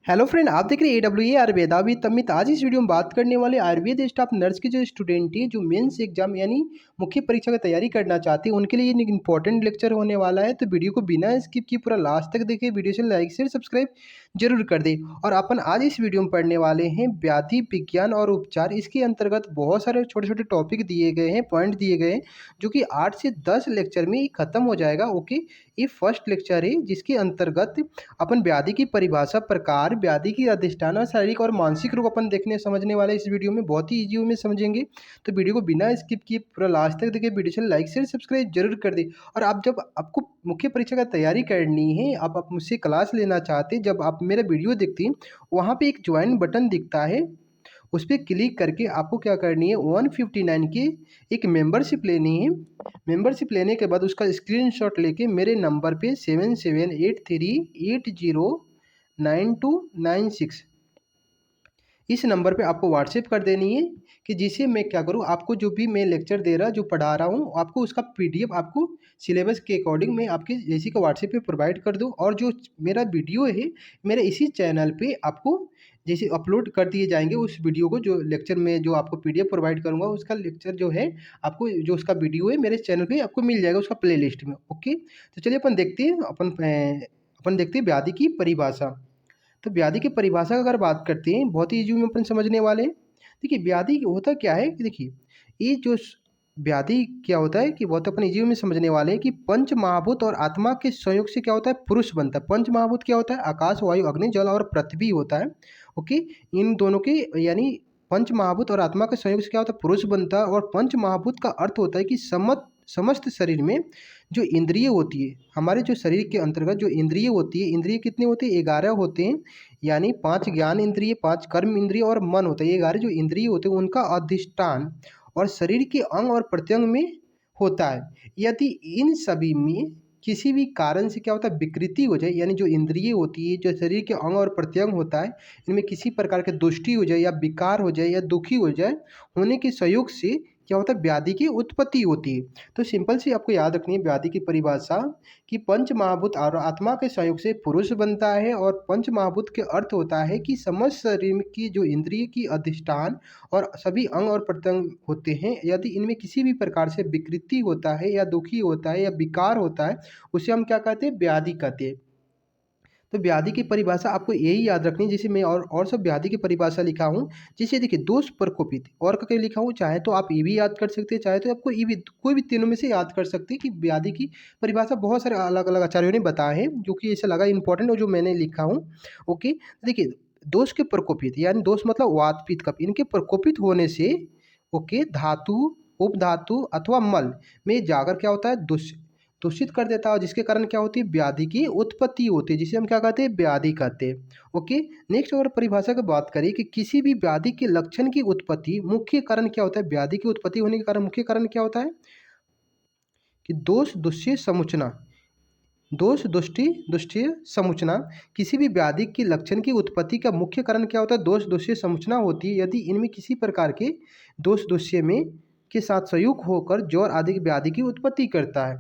Hello friend, आप देख रहे हैं AWA आयुर्वेदा विद अमित। आज इस वीडियो में बात करने वाले आयुर्वेद स्टाफ नर्स के जो स्टूडेंट है जो मेंस एग्जाम यानी मुख्य परीक्षा की तैयारी करना चाहते हैं उनके लिए ये इंपॉर्टेंट लेक्चर होने वाला है। तो वीडियो को बिना स्किप किए पूरा लास्ट तक देखिए। वीडियो से लाइक शेयर सब्सक्राइब जरूर कर दे। और अपन आज इस वीडियो में पढ़ने वाले हैं व्याधि विज्ञान और उपचार। इसके अंतर्गत बहुत सारे छोटे छोटे टॉपिक दिए गए हैं, पॉइंट दिए गए हैं, जो कि 8 से 10 लेक्चर में खत्म हो जाएगा। ओके, ये फर्स्ट लेक्चर है जिसके अंतर्गत अपन व्याधि की परिभाषा, प्रकार, व्याधि की अधिष्ठान और शारीरिक और मानसिक रोग अपन देखने समझने वाले इस वीडियो में बहुत ही इजी वे में समझेंगे। तो वीडियो को बिना स्किप किए पूरा लास्ट तक देखिए। वीडियो से लाइक शेयर सब्सक्राइब जरूर कर दे। और आप जब आपको मुख्य परीक्षा का तैयारी करनी है, आप मुझसे क्लास लेना चाहते हैं, जब आप मेरा वीडियो देखते हैं वहाँ पे एक ज्वाइन बटन दिखता है, उस पर क्लिक करके आपको क्या करनी है, 159 की एक मेंबरशिप लेनी है। मेंबरशिप लेने के बाद उसका स्क्रीनशॉट लेके मेरे नंबर पे 7783809296 इस नंबर पे आपको व्हाट्सएप कर देनी है, कि जिसे मैं क्या करूँ, आपको जो भी मैं लेक्चर दे रहा जो पढ़ा रहा हूँ आपको उसका PDF आपको सिलेबस के अकॉर्डिंग मैं आपके जैसे का व्हाट्सएप पे प्रोवाइड कर दूँ। और जो मेरा वीडियो है मेरे इसी चैनल पे आपको जैसे अपलोड कर दिए जाएंगे, उस वीडियो को जो लेक्चर में जो आपको PDF प्रोवाइड करूँगा उसका लेक्चर जो है आपको जो उसका वीडियो है मेरे चैनल पे आपको मिल जाएगा उसका प्लेलिस्ट में। ओके, तो चलिए अपन देखते हैं, अपन देखते हैं व्याधि की परिभाषा। तो व्याधि की परिभाषा का अगर बात करते हैं बहुत ही इजी में अपन समझने वाले हैं। देखिए व्याधि होता क्या है कि देखिए ये जो व्याधि क्या होता है कि बहुत अपन इजी में समझने वाले हैं कि पंच महाभूत और आत्मा के संयोग से क्या होता है, पुरुष बनता है। पंच महाभूत क्या होता है, आकाश, वायु, अग्नि, जल और पृथ्वी होता है। ओके, इन दोनों के यानी पंच महाभूत और आत्मा के संयोग से क्या होता है, पुरुष बनता है। और पंच महाभूत का अर्थ होता है कि समस्त शरीर में जो इंद्रिय होती है, हमारे जो शरीर के अंतर्गत जो इंद्रिय होती है, इंद्रिय कितने होते हैं, 11 होते हैं। यानी 5 ज्ञान इंद्रिय, 5 कर्म इंद्रिय और मन होता है। ये 11 जो इंद्रिय होते हैं उनका अधिष्ठान और शरीर के अंग और प्रत्यंग में होता है। यदि इन सभी में किसी भी कारण से क्या होता है, विकृति हो जाए, यानी जो इंद्रिय होती है, जो शरीर के अंग और प्रत्यंग होता है, इनमें किसी प्रकार के दुष्टि हो जाए या विकार हो जाए या दुखी हो जाए, होने के संयोग से क्या होता है, व्याधि की उत्पत्ति होती है। तो सिंपल सी आपको याद रखनी है व्याधि की परिभाषा कि पंच महाभूत और आत्मा के संयोग से पुरुष बनता है। और पंच महाभूत के अर्थ होता है कि समस्त शरीर की जो इंद्रिय की अधिष्ठान और सभी अंग और प्रत्यंग होते हैं, यदि इनमें किसी भी प्रकार से विकृति होता है या दुखी होता है या विकार होता है, उसे हम क्या कहते हैं, व्याधि कहते हैं। तो व्याधि की परिभाषा आपको यही याद रखनी है। जैसे मैं और सब व्याधि की परिभाषा लिखा हूँ, जैसे देखिए दोष प्रकोपित और करके लिखा हूँ, चाहे तो आप ये भी याद कर सकते हैं, चाहे तो आपको ये भी कोई भी तीनों में से याद कर सकते हैं कि व्याधि की परिभाषा बहुत सारे अलग अलग आचार्यों ने बताए हैं, जो कि ऐसा लगा इंपॉर्टेंट और जो मैंने लिखा हूँ। ओके, देखिए दोष के प्रकोपित यानी दोष मतलब वात पित्त कफ, इनके प्रकोपित होने से ओके धातु, उपधातु अथवा मल में जाकर क्या होता है, दूषित कर देता है, जिसके कारण क्या होती है, व्याधि की उत्पत्ति होती है, जिसे हम क्या कहते हैं, व्याधि कहते हैं। ओके, नेक्स्ट अगर परिभाषा की बात करें कि किसी भी व्याधि के लक्षण की उत्पत्ति मुख्य कारण क्या होता है, व्याधि की उत्पत्ति होने के कारण मुख्य कारण क्या होता है कि दोष दुष्य समुचना, दोष दुष्टि दुष्टीय समुचना। किसी भी व्याधि के लक्षण की उत्पत्ति का मुख्य कारण क्या होता है, दोष दुष्य समुचना होती है। यदि इनमें किसी प्रकार के दोष दुष्य में के साथ संयुक्त होकर ज्वर आदि की व्याधि की उत्पत्ति करता है।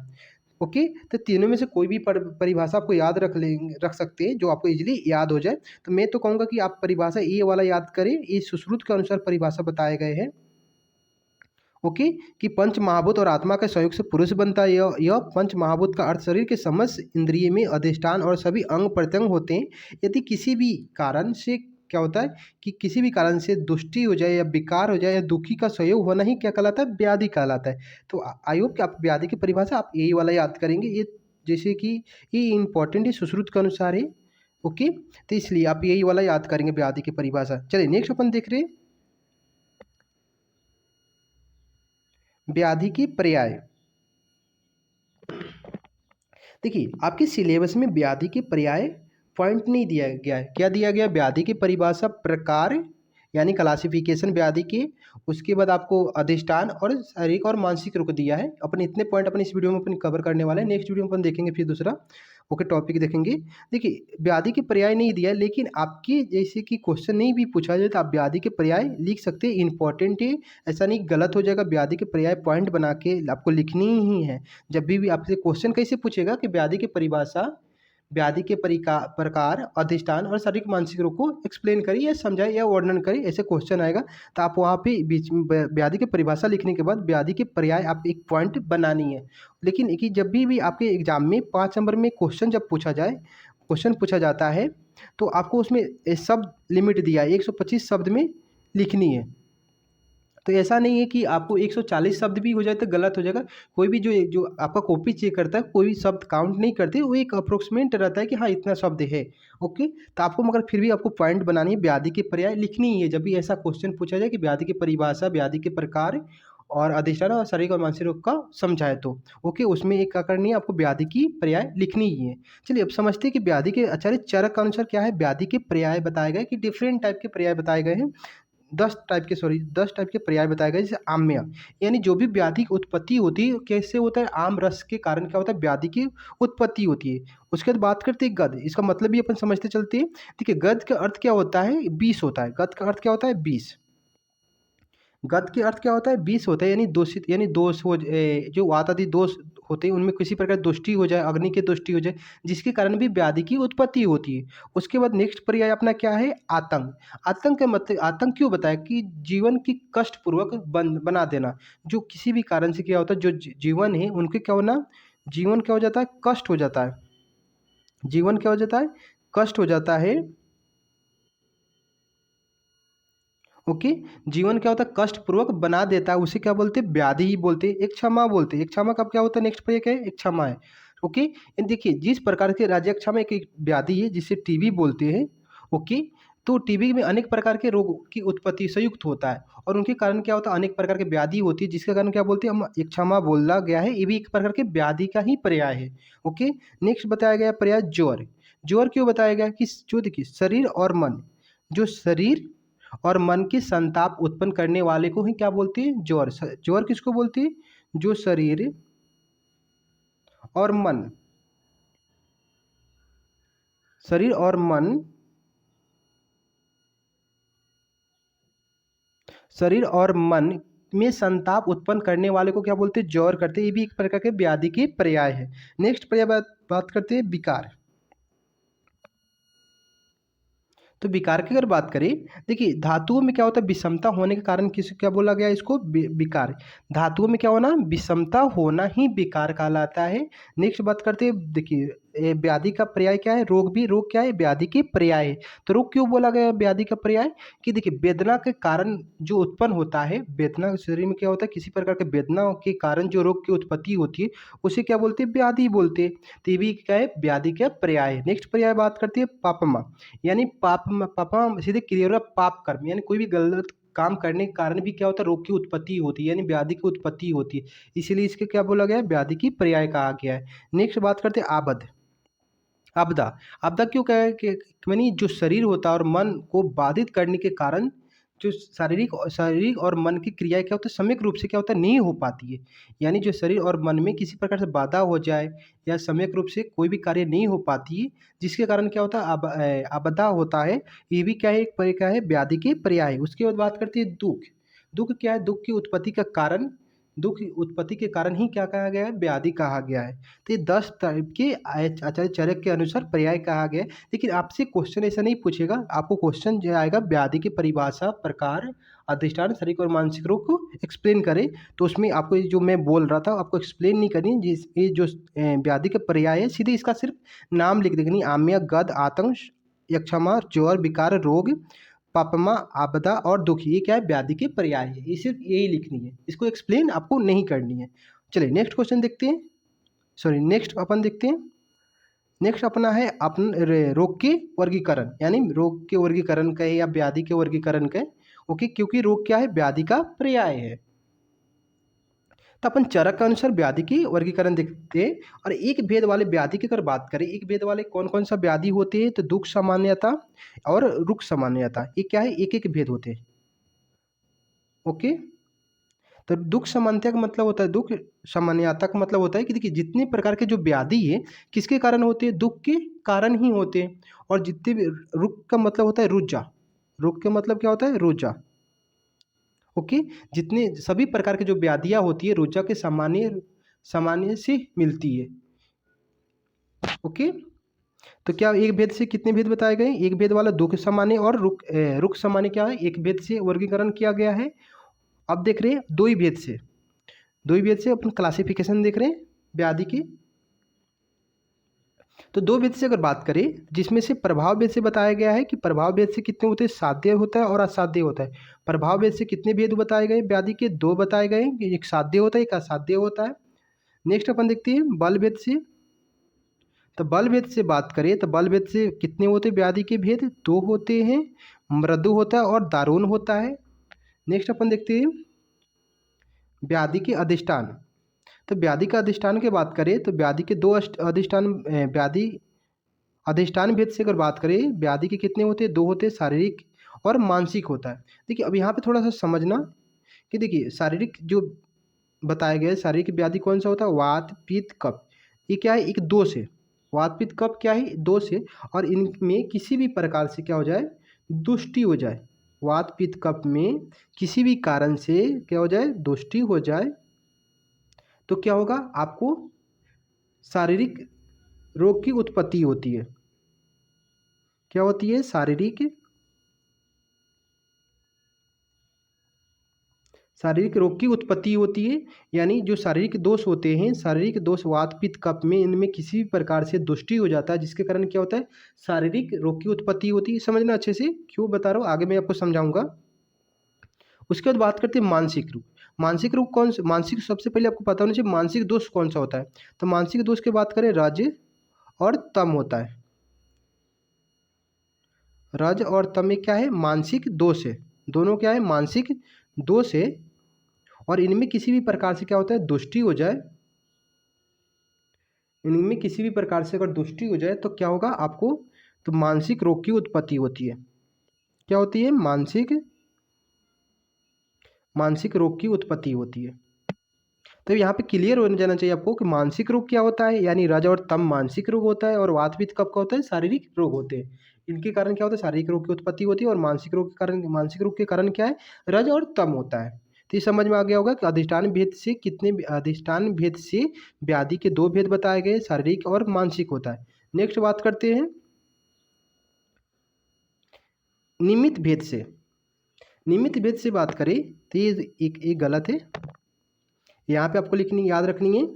ओके, तो तीनों में से कोई भी परिभाषा आपको याद रख सकते हैं जो आपको इजीली याद हो जाए। तो मैं तो कहूँगा कि आप परिभाषा ये वाला याद करें, ये सुश्रुत के अनुसार परिभाषा बताए गए हैं। ओके, कि पंच महाभूत और आत्मा के संयोग से पुरुष बनता है। यह पंच महाभूत का अर्थ शरीर के समस्त इंद्रिय में अधिष्ठान और सभी अंग प्रत्यंग होते हैं। यदि किसी भी कारण से क्या होता है कि किसी भी कारण से दुष्टि हो जाए या विकार हो जाए या दुखी का संयोग होना ही क्या कहलाता है, व्याधि कहलाता है। तो आई होप कि आप व्याधि की परिभाषा आप यही वाला याद करेंगे। ये जैसे कि ये इंपॉर्टेंट है, सुश्रुत के अनुसार है। ओके, तो इसलिए आप यही वाला याद करेंगे व्याधि की परिभाषा। चलिए नेक्स्ट अपन देख रहे हैं व्याधि की पर्याय। देखिए आपके सिलेबस में व्याधि के पर्याय पॉइंट नहीं दिया गया है। क्या दिया गया, व्याधि की परिभाषा, प्रकार यानी क्लासिफिकेशन व्याधि के, उसके बाद आपको अधिष्ठान और शारीरिक और मानसिक रोग दिया है। अपन इतने पॉइंट अपन इस वीडियो में अपन कवर करने वाले हैं। नेक्स्ट वीडियो में अपन देखेंगे फिर दूसरा ओके टॉपिक देखेंगे। देखिए व्याधि के पर्याय नहीं दिया है, लेकिन आपके जैसे कि क्वेश्चन नहीं भी पूछा जाए तो आप व्याधि के पर्याय लिख सकते हैं। इंपॉर्टेंट है, ऐसा नहीं गलत हो जाएगा। व्याधि के पर्याय पॉइंट बना के आपको लिखनी ही है। जब भी आपसे क्वेश्चन कैसे पूछेगा कि व्याधि की परिभाषा व्याधि के प्रकार, अधिष्ठान और शारीरिक मानसिक रोग को एक्सप्लेन करें या समझाए या वर्णन करें, ऐसे क्वेश्चन आएगा। तो आप वहाँ पे बीच में व्याधि की परिभाषा लिखने के बाद व्याधि के पर्याय आप एक पॉइंट बनानी है। लेकिन कि जब भी आपके एग्जाम में 5 नंबर में क्वेश्चन जब पूछा जाए, क्वेश्चन पूछा जाता है, तो आपको उसमें शब्द लिमिट दिया है 125 शब्द में लिखनी है। तो ऐसा नहीं है कि आपको 140 शब्द भी हो जाए तो गलत हो जाएगा। कोई भी जो जो आपका कॉपी चेक करता है, कोई भी शब्द काउंट नहीं करते, वो एक अप्रोक्सीमेट रहता है कि हाँ इतना शब्द है। ओके, तो आपको मगर फिर भी आपको पॉइंट बनानी है, व्याधि के पर्याय लिखनी ही है। जब भी ऐसा क्वेश्चन पूछा जाए कि व्याधि की परिभाषा, व्याधि के प्रकार और अधिष्ठान और शारीरिक और मानसिक रोग का समझाए, तो ओके उसमें एक क्या करनी है, आपको व्याधि की पर्याय लिखनी ही है। चलिए अब समझते हैं कि व्याधि के आचार्य चरक का अनुसार क्या है। व्याधि के पर्याय बताए गए कि डिफरेंट टाइप के पर्याय बताए गए हैं। 10 टाइप के पर्याय बताए गए। जैसे आम्य, यानी जो भी व्याधि की उत्पत्ति होती है कैसे होता है, आम रस के कारण क्या होता है, व्याधि की उत्पत्ति होती है। उसके बाद बात करते हैं गद, इसका मतलब भी अपन समझते चलते हैं। देखिए गद का अर्थ क्या होता है, विष होता है। गद का अर्थ क्या होता है, विष। गद के अर्थ क्या होता है, विष होता है, यानी दूषित, यानी दोष हो, जो वात आदि दोष होते हैं उनमें किसी प्रकार दोष्टि हो जाए, अग्नि की दोष्टि हो जाए, जिसके कारण भी व्याधि की उत्पत्ति होती है। उसके बाद नेक्स्ट पर्याय अपना क्या है, आतंक। आतंक का मतलब, आतंक क्यों बताया कि जीवन की कष्टपूर्वक बना देना। जो किसी भी कारण से क्या होता है, जो जीवन है उनके क्या होना, जीवन क्या हो जाता है, कष्ट हो जाता है। जीवन क्या हो जाता है, कष्ट हो जाता है। ओके, जीवन क्या होता है, कष्ट पूर्वक बना देता है, उसे क्या बोलते हैं, व्याधि ही बोलते हैं। एक क्षमा बोलते हैं। एक क्षमा का क्या होता है, नेक्स्ट पे क्या है, एक क्षमा है। ओके, देखिए जिस प्रकार के राज्य क्षमा एक व्याधि है जिसे टीबी बोलते हैं। ओके, तो टीबी में अनेक प्रकार के रोग की उत्पत्ति संयुक्त होता है, और उनके कारण क्या होता है, अनेक प्रकार के व्याधि होती है, जिसके कारण क्या बोलते हैं, हम एक क्षमा बोला गया है, ये भी एक प्रकार के व्याधि का ही पर्याय है। ओके, नेक्स्ट बताया गया पर्याय ज्वर। ज्वर क्यों बताया गया कि जो देखिए शरीर और मन, जो शरीर और मन के संताप उत्पन्न करने वाले को ही क्या बोलते हैं, ज्वर। ज्वर किसको बोलते हैं, जो शरीर और मन, शरीर और मन, शरीर और मन में संताप उत्पन्न करने वाले को क्या बोलते हैं, ज्वर करते हैं। ये भी एक प्रकार के व्याधि के पर्याय है। नेक्स्ट पर्याय बात करते हैं विकार। तो विकार की अगर बात करें, देखिए धातुओं में क्या होता है, विषमता होने के कारण किसे क्या बोला गया, इसको विकार। धातुओं में क्या होना, विषमता होना ही विकार कहलाता है। नेक्स्ट बात करते हैं, देखिए व्याधि का पर्याय क्या है, रोग। भी रोग क्या है, व्याधि के पर्याय है। तो रोग क्यों बोला गया व्याधि का पर्याय, कि देखिए वेदना के कारण जो उत्पन्न होता है, वेदना शरीर में क्या होता है, किसी प्रकार के वेदना के कारण जो रोग की उत्पत्ति होती है, उसे क्या बोलते हैं, व्याधि बोलते हैं। तो ये भी क्या है, व्याधि का पर्याय है। नेक्स्ट पर्याय बात करते हैं पापमा, यानी पापा सीधे क्रिया हो रहा है, पाप कर्म, यानी कोई भी गलत काम करने के कारण भी क्या होता है, रोग की उत्पत्ति होती है, यानी व्याधि की उत्पत्ति होती है। इसीलिए इसके क्या बोला गया है, व्याधि की पर्याय कहा गया है। नेक्स्ट बात करते हैं आबद। आपदा। आपदा क्यों कहा है कि यानी जो शरीर होता है और मन को बाधित करने के कारण जो शारीरिक और मन की क्रियाएं क्या होता है, सम्यक रूप से क्या होता है, नहीं हो पाती है। यानी जो शरीर और मन में किसी प्रकार से बाधा हो जाए या सम्यक रूप से कोई भी कार्य नहीं हो पाती है, जिसके कारण क्या होता है, आपदा होता है। ये भी क्या है, एक क्या है, व्याधि के पर्याय है। उसके बाद बात करते हैं दुख। दुख क्या है, दुख की उत्पत्ति का कारण, दुख की उत्पत्ति के कारण ही क्या कहा गया है, व्याधि कहा गया है। तो ये 10 टाइप के आचार्य चरक के अनुसार पर्याय कहा गया है। लेकिन आपसे क्वेश्चन ऐसा नहीं पूछेगा, आपको क्वेश्चन जो आएगा व्याधि की परिभाषा, प्रकार, अधिष्ठान, शारीरिक और मानसिक रोग को एक्सप्लेन करें। तो उसमें आपको ये जो मैं बोल रहा था आपको एक्सप्लेन नहीं करनी, जिस ये जो व्याधि के पर्याय है सीधे इसका सिर्फ नाम लिख देंगे, आम्य, गद, आतंक, यक्षमा, ज्वर, विकार, रोग, पापमा, आपदा और दुख, ये क्या है, व्याधि के पर्याय है। ये सिर्फ यही लिखनी है, इसको एक्सप्लेन आपको नहीं करनी है। चलिए नेक्स्ट क्वेश्चन देखते हैं, सॉरी नेक्स्ट अपन देखते हैं। नेक्स्ट अपना है अपन रोग के वर्गीकरण, यानी रोग के वर्गीकरण का है या व्याधि के वर्गीकरण का है। ओके, क्योंकि रोग क्या है, व्याधि का पर्याय है। तो अपन चरक के अनुसार व्याधि की वर्गीकरण देखते हैं। और एक भेद वाले व्याधि की अगर बात करें, एक भेद वाले कौन कौन सा व्याधि होते हैं, तो दुख सामान्यता और रुख सामान्यता, ये क्या है, एक एक भेद होते हैं। ओके, तो दुख सामान्यता का मतलब होता है, दुख सामान्यता का मतलब होता है कि देखिए जितने प्रकार के जो व्याधि है किसके कारण होते हैं, दुख के कारण ही होते हैं। और जितने भी, रुख का मतलब होता है रुजा, रुख का मतलब क्या होता है, रुजा। ओके, जितने सभी प्रकार के जो व्याधियां होती है रुजा के सामान्य सामान्य से मिलती है। ओके, तो क्या एक भेद से कितने भेद बताए गए? एक भेद वाला दो के सामान्य और रुख सामान्य क्या है? एक भेद से वर्गीकरण किया गया है। अब देख रहे हैं दो ही भेद से, दो ही भेद से अपन क्लासिफिकेशन देख रहे हैं व्याधि की। तो दो भेद से अगर बात करें, जिसमें से प्रभाव भेद से बताया गया है कि प्रभाव भेद से कितने होते हैं, साध्य होता है और असाध्य होता है। प्रभाव भेद से कितने भेद बताए गए व्याधि के? दो बताए गए, एक साध्य होता है एक असाध्य होता है। नेक्स्ट अपन देखते हैं बल भेद से। तो बल भेद से बात करें तो बल भेद से कितने होते हैं व्याधि के भेद? दो होते हैं, मृदु होता है और दारुण होता है। नेक्स्ट अपन देखते हैं व्याधि के अधिष्ठान। तो व्याधि का अधिष्ठान की बात करें तो व्याधि के दो अधिष्ठान, व्याधि अधिष्ठान भेद से अगर बात करें व्याधि के कितने होते हैं? दो होते हैं, शारीरिक और मानसिक होता है। देखिए अब यहाँ पे थोड़ा सा समझना कि देखिए शारीरिक जो बताया गया है, शारीरिक व्याधि कौन सा होता है? वात पित्त कफ। ये क्या है? एक दोष है। वात पित्त कफ क्या है? दोष है। और इनमें किसी भी प्रकार से क्या हो जाए? दुष्टि हो जाए। वात पित्त कफ में किसी भी कारण से क्या हो जाए? दुष्टि हो जाए तो क्या होगा? आपको शारीरिक रोग की उत्पत्ति होती है। क्या होती है? शारीरिक रोग की उत्पत्ति होती है। यानी जो शारीरिक दोष होते हैं, शारीरिक दोष वात पित्त कफ में, इनमें किसी भी प्रकार से दुष्टि हो जाता है, जिसके कारण क्या होता है? शारीरिक रोग की उत्पत्ति होती है। समझना अच्छे से, क्यों बता रहा हूँ आगे मैं आपको समझाऊंगा। उसके बाद बात करते हैं मानसिक रोग। मानसिक रोग कौन से? मानसिक सबसे पहले आपको पता होना चाहिए मानसिक दोष कौन सा होता है। तो मानसिक दोष की बात करें रज और तम होता है। रज और तम में क्या है? मानसिक दोष है। दोनों क्या है? मानसिक दोष है। और इनमें किसी भी प्रकार से क्या होता है? दुष्टि हो जाए, इनमें किसी भी प्रकार से अगर दुष्टि हो जाए तो क्या होगा आपको? तो मानसिक रोग की उत्पत्ति होती है। क्या होती है? मानसिक रोग की उत्पत्ति होती है। तो यहाँ पे क्लियर हो जाना चाहिए आपको कि मानसिक रोग क्या होता है। यानी रज और तम मानसिक रोग होता है, और वात पित्त कफ का होता है शारीरिक रोग होते हैं। इनके कारण क्या होता है? शारीरिक रोग की उत्पत्ति होती है। और मानसिक रोग के कारण, मानसिक रोग के कारण क्या है? रज और तम होता है। तो ये समझ में आ गया होगा कि अधिष्ठान भेद से कितने, अधिष्ठान भेद से व्याधि के दो भेद बताए गए, शारीरिक और मानसिक होता है। नेक्स्ट बात करते हैं निमित्त भेद से। निमित्त भेद से बात करें तो ये एक गलत है। यहाँ पे आपको लिखनी, याद रखनी है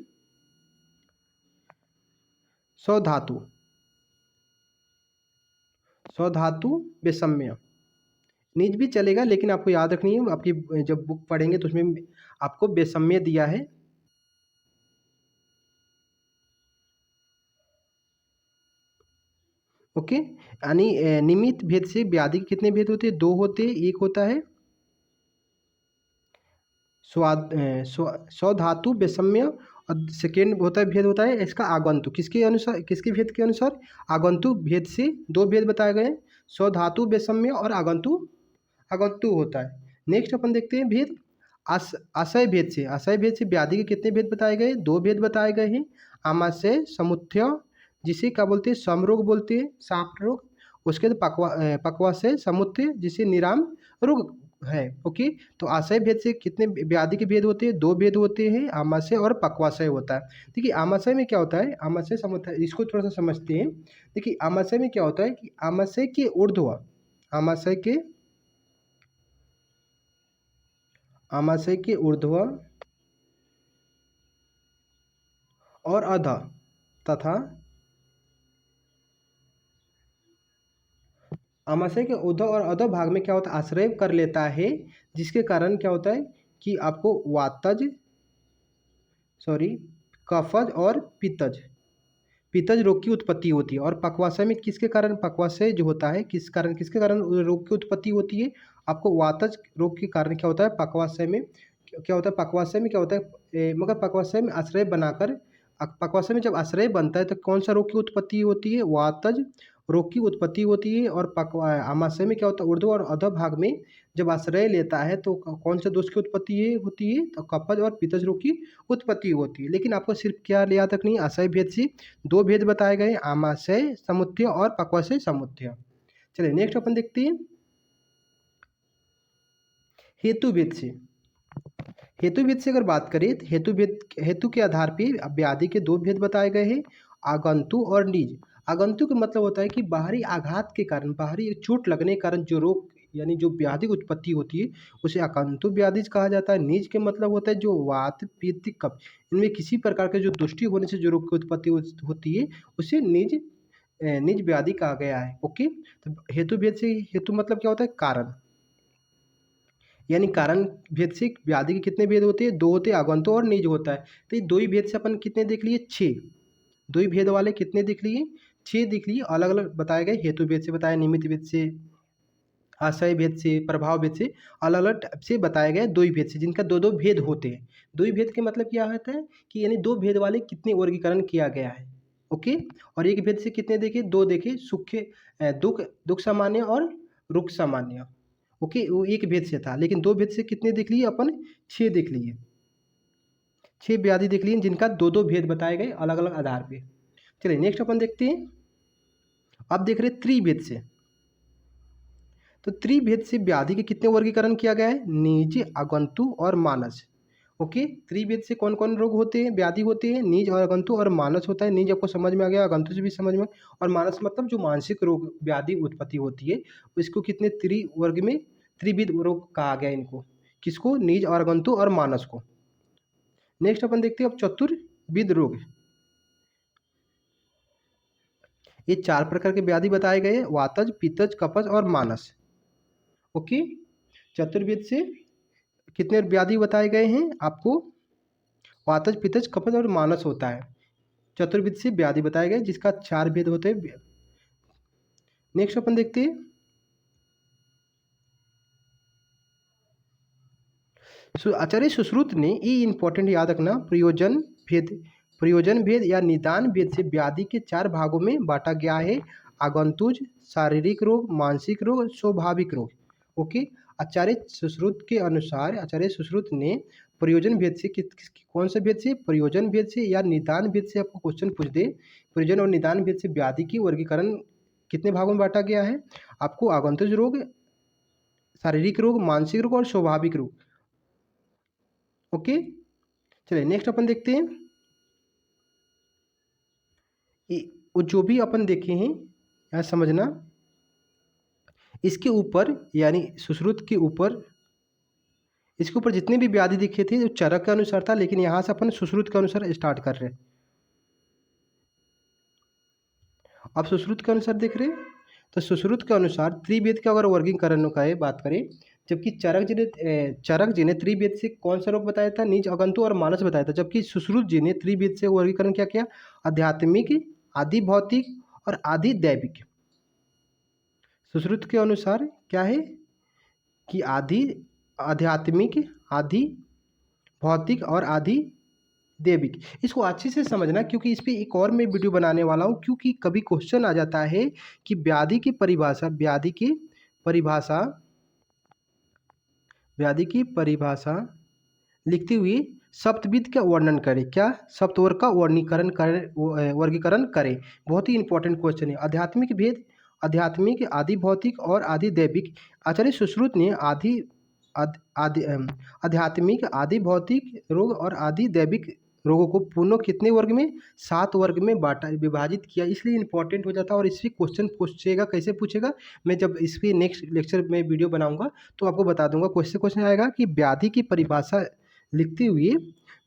स्वधातु, स्वधातु वैषम्य। निज भी चलेगा, लेकिन आपको याद रखनी है, आपकी जब बुक पढ़ेंगे तो उसमें आपको वैषम्य दिया है। ओके। यानी निमित्त भेद से व्याधि के कितने भेद होते हैं? दो होते हैं। एक होता है स्वधातु वैषम्य, और सेकेंड होता है भेद होता है इसका आगंतुक। किसके अनुसार, किसके भेद के अनुसार? आगंतुक भेद से दो भेद बताए गए, स्वधातु वैषम्य और आगंतुक होता है। नेक्स्ट अपन देखते हैं भेद आशय भेद से। आशय भेद से व्याधि के कितने भेद बताए गए? दो भेद बताए गए हैं। आमाशय समुत्थय, जिसे क्या बोलते हैं? समरोग बोलते हैं, सांप रोग। उसके बाद पक्वाशय समुत्थय, जिसे निराम रोग है। ओके। तो आशय भेद से कितने व्याधि के भेद होते हैं? दो भेद होते हैं, आमाशय और पक्वाशय होता है। देखिए आमाशय में क्या होता है? आमाशय समुत्थय, इसको थोड़ा सा समझते हैं। देखिए आमाशय में क्या होता है कि आमाशय के ऊर्ध्व, आमाशय के आमाशय के ऊर्ध्व और अध तथा आमाशय के ऊर्ध्व और अधो भाग में क्या होता है? आश्रय कर लेता है, जिसके कारण क्या होता है कि आपको वातज, सॉरी, कफज और पित्तज, पित्तज रोग की उत्पत्ति होती है। और पक्वाशय में किसके कारण? पक्वाशय जो होता है किस कारण, किसके कारण रोग की उत्पत्ति होती है? आपको वातज रोग के कारण क्या होता है? पक्वाशय में क्या होता है? पक्वाशय में क्या होता है? मगर पक्वाशय में आश्रय बनाकर, पक्वाशय में जब आश्रय बनता है तो कौन सा रोग की उत्पत्ति होती है? वातज रोग की उत्पत्ति होती है। और आमाशय में क्या होता है? ऊर्ध्व और अधो भाग में जब आश्रय लेता है तो कौन से दोष की उत्पत्ति होती है? तो कफज और पित्तज रोग की उत्पत्ति होती है। लेकिन आपको सिर्फ क्या याद रखनी है? आशय भेद से दो भेद बताए गए, आमाशय समुत्थय और पक्वाशय समुत्थय। चलिए नेक्स्ट अपन देखते हैं हेतु भेद से। हेतु भेद से अगर बात करें तो हेतु के आधार पे व्याधि के दो भेद बताए गए हैं, आगंतु और निज। आगंतुक मतलब होता है कि बाहरी आघात के कारण, बाहरी चोट लगने के कारण जो रोग यानी जो व्याधि की उत्पत्ति होती है, उसे आगंतुक व्याधि कहा जाता है। निज के मतलब होता है जो वात, पित्त, कफ, इनमें किसी प्रकार के जो दुष्टि होने से जो रोग की उत्पत्ति होती है, उसे निज व्याधि कहा गया है। ओके, तो हेतु भेद से, हेतु मतलब क्या होता है? कारण। यानी कारण भेद से व्याधि के कितने भेद होते हैं? दो होते हैं, आगंतुक और निज होता है। तो ये दो ही भेद से अपन कितने देख लिए? 6। दो ही भेद वाले कितने देख लिए? 6 देख लिए। अलग अलग बताए गए, हेतु भेद से बताया, निमित्त भेद से, आशय भेद से, प्रभाव भेद से, अलग अलग टाइप से बताए गए दो ही भेद से, जिनका दो दो भेद होते हैं। दो ही भेद के मतलब क्या होता है कि यानी दो भेद वाले कितने वर्गीकरण किया गया है। ओके, और एक भेद से कितने देखे? दो देखे, सुख, दुख, दुख सामान्य और रुख सामान्य। ओके, वो एक भेद से था, लेकिन दो भेद से कितने देख लिए अपन? 6 देख लिए। 6 व्याधि देख लिए जिनका दो दो भेद बताए गए अलग अलग आधार पे। चलिए नेक्स्ट अपन देखते हैं। अब देख रहे त्रिभेद से। तो त्रिभेद से व्याधि के कितने वर्गीकरण किया गया है? निज, आगंतु और मानस। ओके, त्रिभेद से कौन कौन रोग होते हैं, व्याधि होते हैं? निज और आगंतु और मानस होता है। निज आपको समझ में आ गया, आगंतु से भी समझ में, और मानस मतलब जो मानसिक रोग व्याधि उत्पत्ति होती है, इसको कितने त्रिवर्ग में, त्रिविध रोग कहा गया इनको। किसको? निज और आगंतु और मानस को। नेक्स्ट अपन देखते हैं अब चतुर्विध रोग। ये 4 प्रकार के व्याधि बताए गए, वातज, पित्तज, कफज और मानस। ओके, चतुर्वेद से कितने व्याधि बताए गए हैं आपको? वातज, पित्तज, कफज और मानस होता है। चतुर्वेद से व्याधि बताए गए जिसका 4 भेद होते हैं। नेक्स्ट अपन देखते हैं आचार्य सुश्रुत ने, ये इंपॉर्टेंट याद रखना, प्रयोजन भेद या निदान भेद से व्याधि के 4 भागों में बांटा गया है। आगंतुज, शारीरिक रोग, मानसिक रोग, स्वाभाविक रोग। ओके, आचार्य सुश्रुत के अनुसार, आचार्य सुश्रुत ने प्रयोजन भेद से कौन से भेद से? प्रयोजन भेद से या निदान भेद से आपको क्वेश्चन पूछ दे, प्रयोजन और निदान भेद से व्याधि की वर्गीकरण कितने भागों में बांटा गया है आपको? आगंतुज रोग, शारीरिक रोग, मानसिक रोग और स्वाभाविक रोग। ओके, चलिए नेक्स्ट अपन देखते हैं। वो जो भी अपन देखे हैं यहाँ समझना, इसके ऊपर यानी सुश्रुत के ऊपर, इसके ऊपर जितने भी व्याधि दिखे थे जो चरक के अनुसार था, लेकिन यहाँ से अपन सुश्रुत के अनुसार स्टार्ट कर रहे हैं। अब सुश्रुत के अनुसार देख रहे हैं, तो सुश्रुत के अनुसार त्रिवेद के अगर वर्गीकरण का बात करें, जबकि चरक जी ने त्रिवेद से कौन सा रोग बताया था? निज, आगंतु और मानस बताया था। जबकि सुश्रुत जी ने त्रिवेद से वर्गीकरण क्या किया? आध्यात्मिक, आदि भौतिक और आदि दैविक। सुश्रुत के अनुसार क्या है कि आदि आध्यात्मिक, आदि भौतिक और आदि दैविक। इसको अच्छे से समझना, क्योंकि इस पे एक और मैं वीडियो बनाने वाला हूँ, क्योंकि कभी क्वेश्चन आ जाता है कि परिभाषा व्याधि की परिभाषा लिखते हुए सप्तविध का वर्णन करें। क्या? सप्तवर्ग का वर्गीकरण करें। बहुत ही इंपॉर्टेंट क्वेश्चन है। आध्यात्मिक भेद, आध्यात्मिक, आदि भौतिक और आदि दैविक। आचार्य सुश्रुत ने आध्यात्मिक, आदि भौतिक रोग और आदि दैविक रोगों को पूर्णों कितने वर्ग में? 7 वर्ग में बांटा, विभाजित किया। इसलिए इंपॉर्टेंट हो जाता है, और इससे क्वेश्चन पूछेगा। कैसे पूछेगा? मैं जब इसकी नेक्स्ट लेक्चर में वीडियो बनाऊंगा तो आपको बता दूंगा। क्वेश्चन आएगा कि व्याधि की परिभाषा लिखते हुए,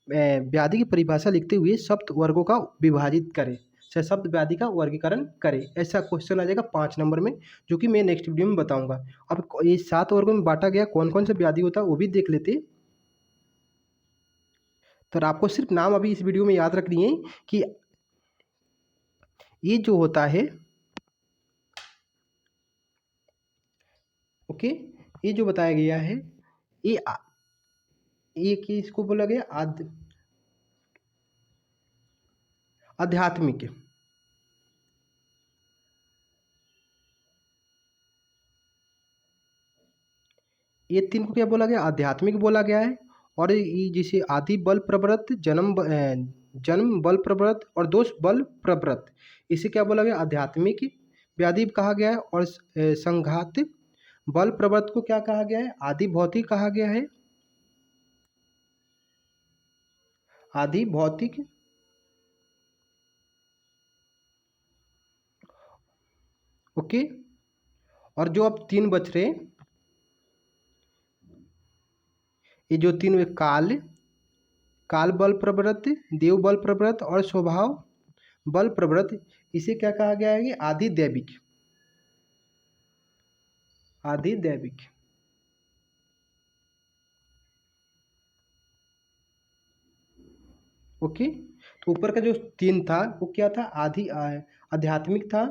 व्याधि की परिभाषा लिखते हुए सप्त वर्गों का विभाजित करें, सप्त व्याधि का वर्गीकरण करें। ऐसा क्वेश्चन आ जाएगा 5 नंबर में, जो कि मैं नेक्स्ट वीडियो में बताऊंगा। अब ये 7 वर्गों में बांटा गया, कौन कौन सा व्याधि होता है वो भी देख लेते। तो आपको सिर्फ नाम अभी इस वीडियो में याद रखनी है कि ये जो होता है, ओके, ये जो बताया गया है, ये इसको बोला गया आध्यात्मिक। ये 3 को क्या बोला गया? आध्यात्मिक बोला गया है। और ये जिसे आदि बल प्रवृत्त, जन्म बल प्रवृत्त और दोष बल प्रवृत्त, इसे क्या बोला गया? आध्यात्मिक व्याधि कहा गया है। और संघात बल प्रवृत्त को क्या कहा गया है? आदि भौतिक कहा गया है। आदि भौतिक ओके। और जो अब 3 बच रहे, ये जो 3 काल, काल बल प्रवृत्त, देव बल प्रवृत्त और स्वभाव बल प्रवृत्त, इसे क्या कहा गया है कि आदि दैविक, आदि दैविक। ओके। तो ऊपर का जो 3 था वो क्या था, आदि आध्यात्मिक था,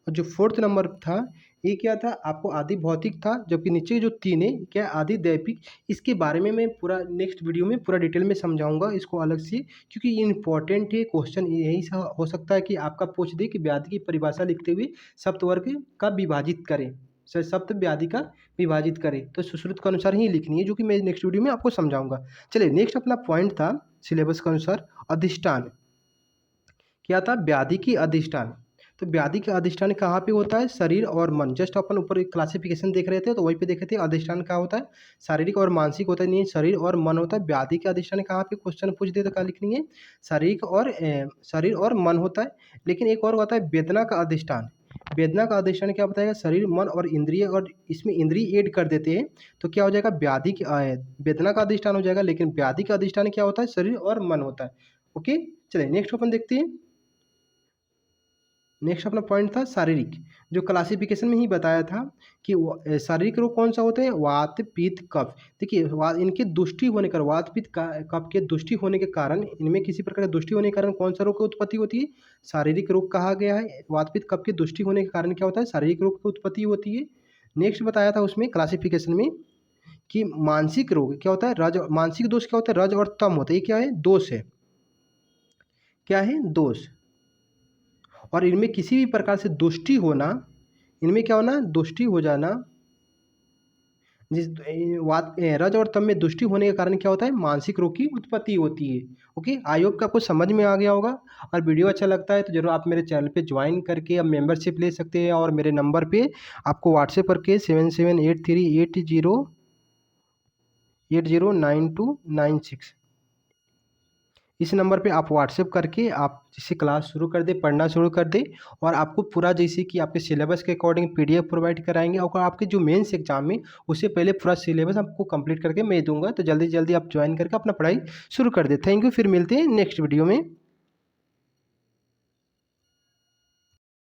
और जो 4th नंबर था ये क्या था आपको, आदि भौतिक था, जबकि नीचे जो 3 है क्या, आदि दैविक। इसके बारे में मैं पूरा नेक्स्ट वीडियो में पूरा डिटेल में समझाऊंगा इसको अलग से, क्योंकि ये इंपॉर्टेंट है क्वेश्चन। यही सा हो सकता है कि आपका पूछ दे कि व्याधि की परिभाषा लिखते हुए सप्तवर्ग का विभाजित करें, सप्त व्याधि का विभाजित करें, तो सुश्रुत के अनुसार ही लिखनी है, जो कि मैं नेक्स्ट वीडियो में आपको समझाऊंगा। चलिए नेक्स्ट अपना पॉइंट था सिलेबस के अनुसार, अधिष्ठान। क्या था, व्याधि की अधिष्ठान। तो व्याधि का अधिष्ठान कहाँ पे होता है, शरीर और मन। जस्ट अपन ऊपर एक क्लासिफिकेशन देख रहे थे तो वहीं पे देखे थे अधिष्ठान क्या होता है, शारीरिक और मानसिक होता है, नहीं शरीर और मन होता है। व्याधि का अधिष्ठान कहाँ पे क्वेश्चन पूछ दे तो क्या लिखनी है, शारीरिक और शरीर और मन होता है। लेकिन एक और होता है वेदना का अधिष्ठान। वेदना का अधिष्ठान क्या बताएगा, शरीर मन और इंद्रिय, और इसमें इंद्रिय ऐड कर देते हैं तो क्या हो जाएगा, व्याधि की वेदना का अधिष्ठान हो जाएगा। लेकिन व्याधि का अधिष्ठान क्या होता है, शरीर और मन होता है। ओके। चलिए नेक्स्ट अपन देखते हैं। नेक्स्ट अपना पॉइंट था शारीरिक, जो क्लासिफिकेशन में ही बताया था कि शारीरिक रोग कौन सा होता है, वात पित्त कफ। देखिए इनके दुष्टि होने का, वात पित्त कफ के दुष्टि होने के कारण, इनमें किसी प्रकार का दुष्टि होने के कारण कौन सा रोग की उत्पत्ति होती है, शारीरिक रोग कहा गया है। वात पित्त कफ के दुष्टि होने के कारण क्या होता है, शारीरिक रोग की उत्पत्ति होती है। नेक्स्ट बताया था उसमें क्लासिफिकेशन में कि मानसिक रोग क्या होता है, रज, मानसिक दोष क्या होता है, रज और तम होता है। ये क्या है, दोष है, क्या है, दोष। और इनमें किसी भी प्रकार से दुष्टि होना, इनमें क्या होना, दुष्टि हो जाना, जिस रज और तम में दुष्टि होने के कारण क्या होता है, मानसिक रोग की उत्पत्ति होती है। ओके, आई होप कि आपको समझ में आ गया होगा। और वीडियो अच्छा लगता है तो जरूर आप मेरे चैनल पे ज्वाइन करके अब मेंबरशिप ले सकते हैं, और मेरे नंबर पे आपको व्हाट्सएप करके 7783809296, इस नंबर पे आप व्हाट्सएप करके आप जैसे क्लास शुरू कर दे, पढ़ना शुरू कर दे, और आपको पूरा जैसे कि आपके सिलेबस के अकॉर्डिंग पीडीएफ प्रोवाइड कराएंगे, और आपके जो मेंस एग्जाम में उससे पहले पूरा सिलेबस आपको कंप्लीट करके मैं दूंगा। तो जल्दी जल्दी आप ज्वाइन करके अपना पढ़ाई शुरू कर दे। थैंक यू, फिर मिलते हैं नेक्स्ट वीडियो में।